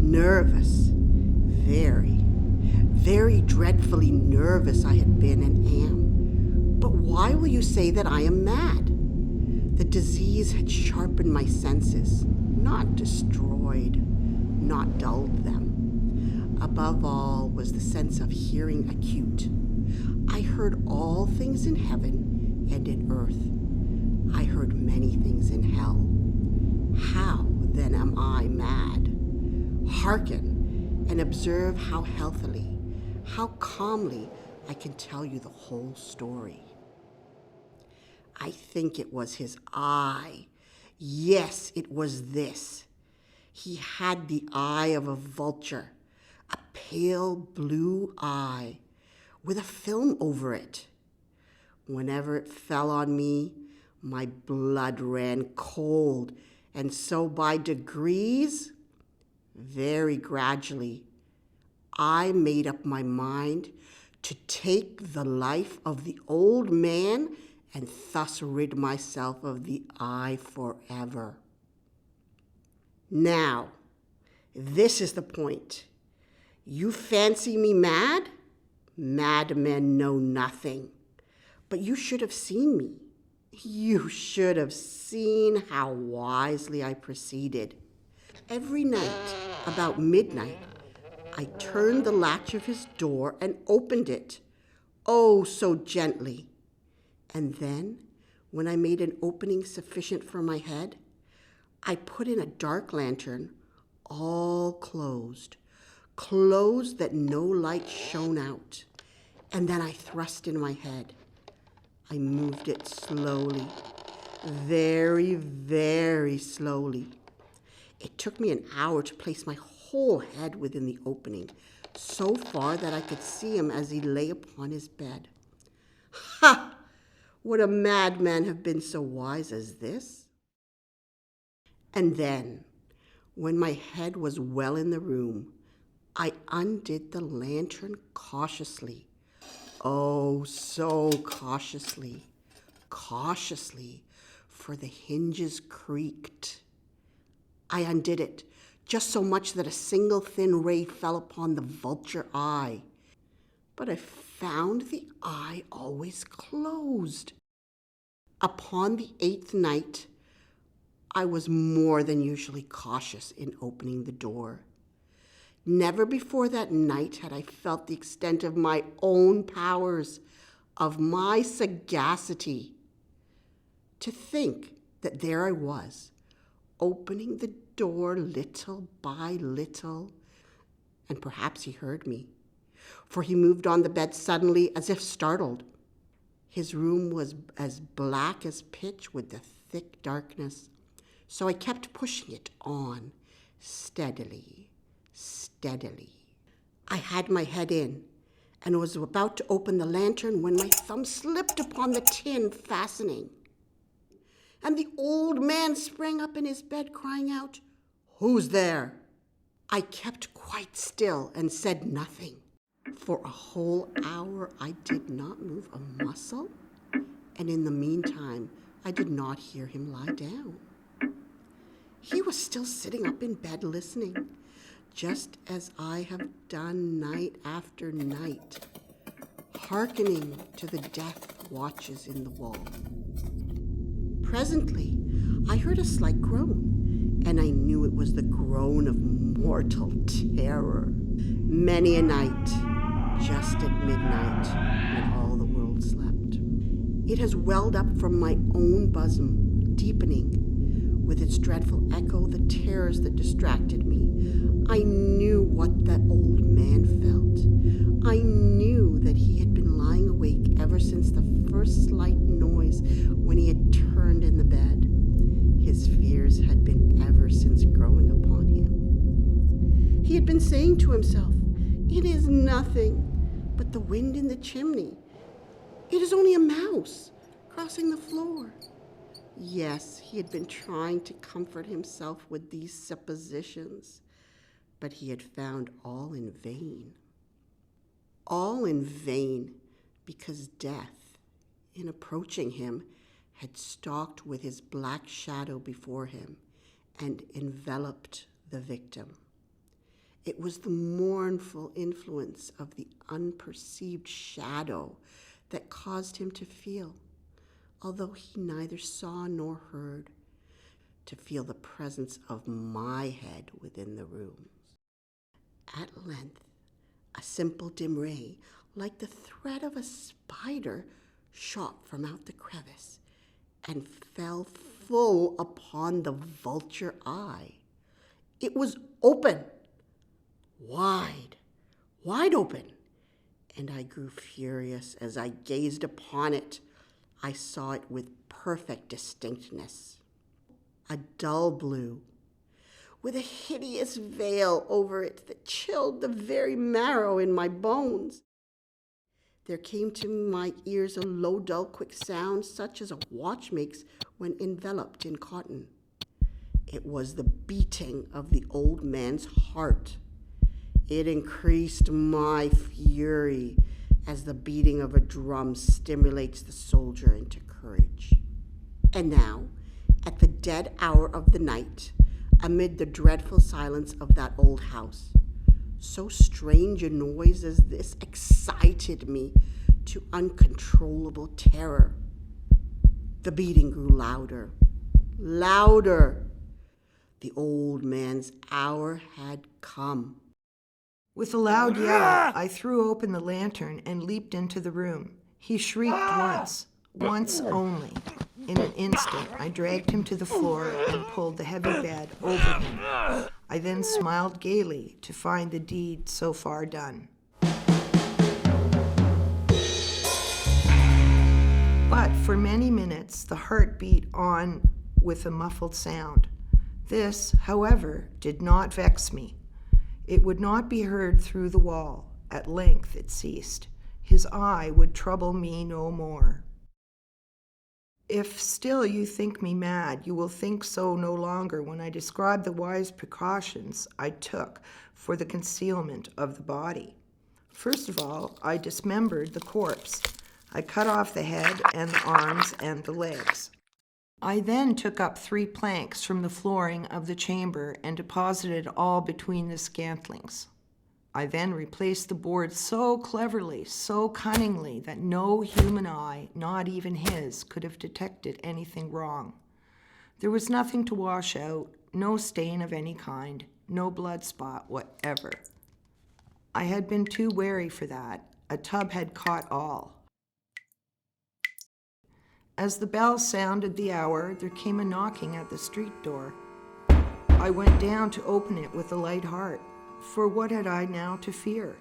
Nervous, very dreadfully nervous I had been and am. But why will you say that I am mad? The disease had sharpened my senses, not destroyed, not dulled them. Above all was the sense of hearing acute. I heard all things in heaven and in earth. I heard many things in hell. How, then, am I mad? Hearken and observe how healthily, how calmly I can tell you the whole story. I think it was his eye. Yes, it was this. He had the eye of a vulture, a pale blue eye with a film over it. Whenever it fell on me, my blood ran cold, and so by degrees, very gradually, I made up my mind to take the life of the old man and thus rid myself of the eye forever. Now, this is the point. You fancy me mad? Madmen know nothing. But you should have seen me. You should have seen how wisely I proceeded. Every night, about midnight, I turned the latch of his door and opened it, oh, so gently. And then, when I made an opening sufficient for my head, I put in a dark lantern, all closed that no light shone out, and then I thrust in my head. I moved it slowly, very, very slowly. It took me an hour to place my whole head within the opening, so far that I could see him as he lay upon his bed. Ha! Would a madman have been so wise as this? And then, when my head was well in the room, I undid the lantern cautiously. Oh, so cautiously, for the hinges creaked. I undid it, just so much that a single thin ray fell upon the vulture eye. But I found the eye always closed. Upon the 8th night, I was more than usually cautious in opening the door. Never before that night had I felt the extent of my own powers, of my sagacity. To think that there I was, opening the door little by little, and perhaps he heard me, for he moved on the bed suddenly as if startled. His room was as black as pitch with the thick darkness, so I kept pushing it on, steadily. I had my head in, and was about to open the lantern when my thumb slipped upon the tin fastening. And the old man sprang up in his bed, crying out, "Who's there?" I kept quite still and said nothing. For a whole hour I did not move a muscle, and in the meantime I did not hear him lie down. He was still sitting up in bed listening, just as I have done night after night, hearkening to the death watches in the wall. Presently, I heard a slight groan, and I knew it was the groan of mortal terror. Many a night, just at midnight, when all the world slept, it has welled up from my own bosom, deepening, with its dreadful echo, the terrors that distracted me. I knew what that old man felt. I knew that he had been lying awake ever since the first slight noise when he had turned in the bed. His fears had been ever since growing upon him. He had been saying to himself, "It is nothing but the wind in the chimney. It is only a mouse crossing the floor." Yes, he had been trying to comfort himself with these suppositions, but he had found all in vain. All in vain, because death, in approaching him, had stalked with his black shadow before him and enveloped the victim. It was the mournful influence of the unperceived shadow that caused him to feel, although he neither saw nor heard, to feel the presence of my head within the room. At length, a simple dim ray, like the thread of a spider, shot from out the crevice and fell full upon the vulture eye. It was open, wide open, and I grew furious as I gazed upon it. I saw it with perfect distinctness. A dull blue, with a hideous veil over it that chilled the very marrow in my bones. There came to my ears a low, dull, quick sound, such as a watch makes when enveloped in cotton. It was the beating of the old man's heart. It increased my fury as the beating of a drum stimulates the soldier into courage. And now, at the dead hour of the night, amid the dreadful silence of that old house, so strange a noise as this excited me to uncontrollable terror. The beating grew louder, louder. The old man's hour had come. With a loud yell, I threw open the lantern and leaped into the room. He shrieked once only. In an instant, I dragged him to the floor and pulled the heavy bed over him. I then smiled gaily to find the deed so far done. But for many minutes, the heart beat on with a muffled sound. This, however, did not vex me. It would not be heard through the wall. At length it ceased. His eye would trouble me no more. If still you think me mad, you will think so no longer when I describe the wise precautions I took for the concealment of the body. First of all, I dismembered the corpse. I cut off the head and the arms and the legs. I then took up 3 planks from the flooring of the chamber and deposited all between the scantlings. I then replaced the boards so cleverly, so cunningly, that no human eye, not even his, could have detected anything wrong. There was nothing to wash out, no stain of any kind, no blood spot whatever. I had been too wary for that. A tub had caught all. As the bell sounded the hour, there came a knocking at the street door. I went down to open it with a light heart, for what had I now to fear?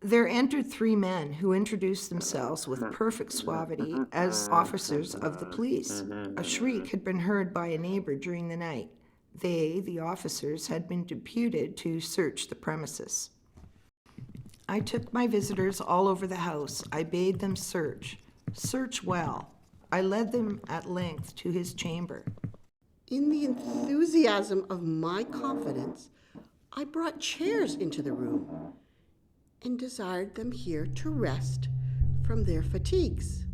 There entered 3 men who introduced themselves with perfect suavity as officers of the police. A shriek had been heard by a neighbor during the night. They, the officers, had been deputed to search the premises. I took my visitors all over the house. I bade them search well. I led them at length to his chamber. In the enthusiasm of my confidence, I brought chairs into the room and desired them here to rest from their fatigues,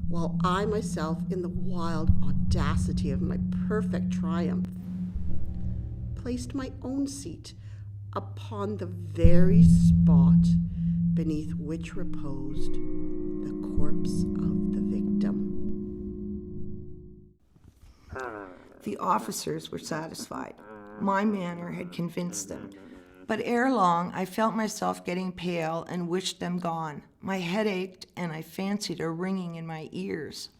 while I myself, in the wild audacity of my perfect triumph, placed my own seat upon the very spot beneath which reposed the corpse of the victim. The officers were satisfied. My manner had convinced them. But ere long, I felt myself getting pale and wished them gone. My head ached, and I fancied a ringing in my ears.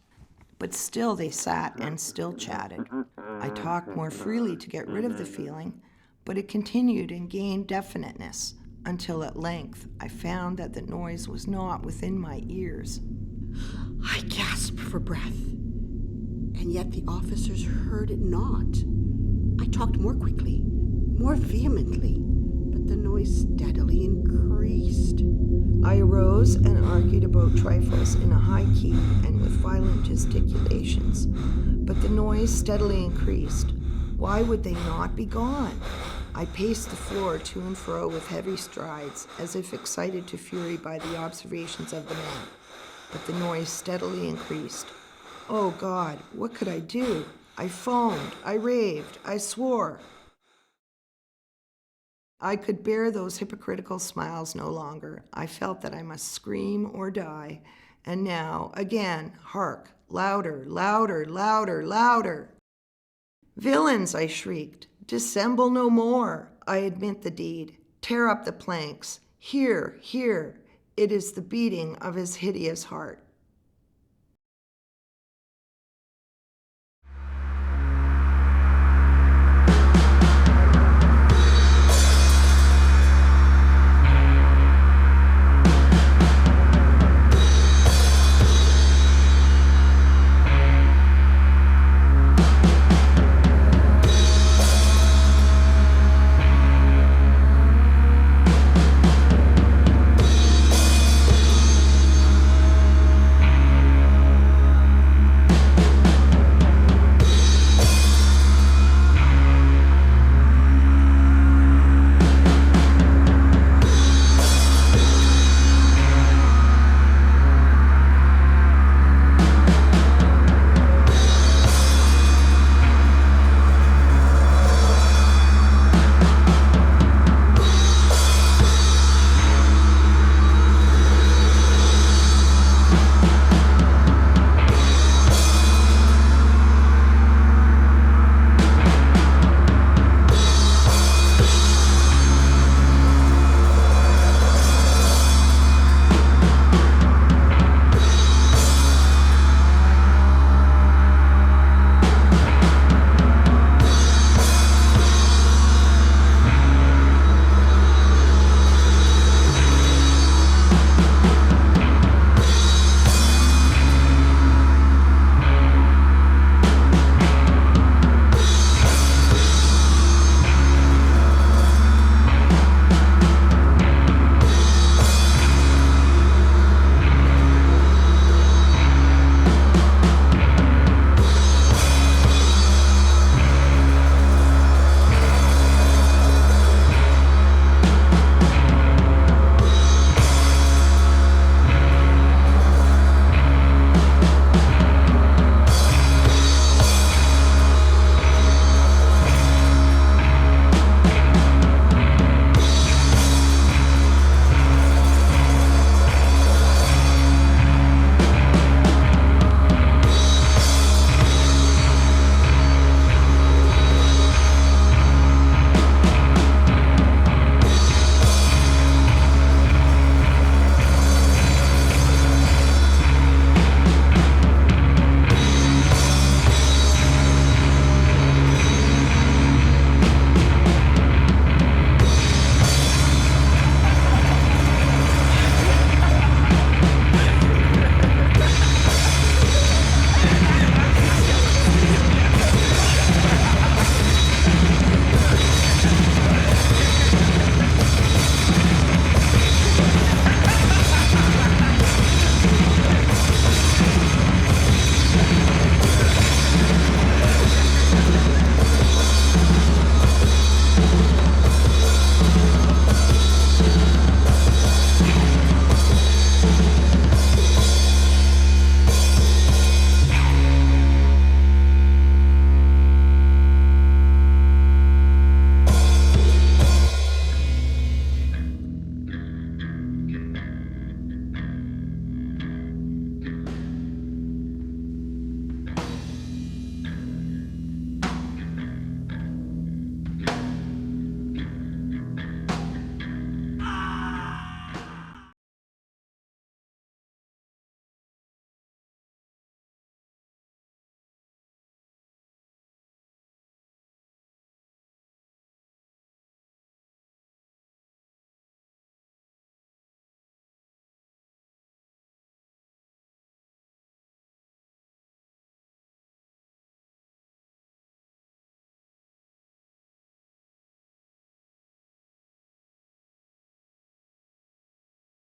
But still they sat and still chatted. I talked more freely to get rid of the feeling, but it continued and gained definiteness, until at length I found that the noise was not within my ears. I gasped for breath, and yet the officers heard it not. I talked more quickly, more vehemently, but the noise steadily increased. I arose and argued about trifles in a high key and with violent gesticulations, but the noise steadily increased. Why would they not be gone? I paced the floor to and fro with heavy strides, as if excited to fury by the observations of the man, but the noise steadily increased. Oh God, what could I do? I foamed, I raved, I swore. I could bear those hypocritical smiles no longer. I felt that I must scream or die. And now, again, hark, louder, louder, louder, louder. Villains, I shrieked, dissemble no more. I admit the deed. Tear up the planks. Here, here. It is the beating of his hideous heart.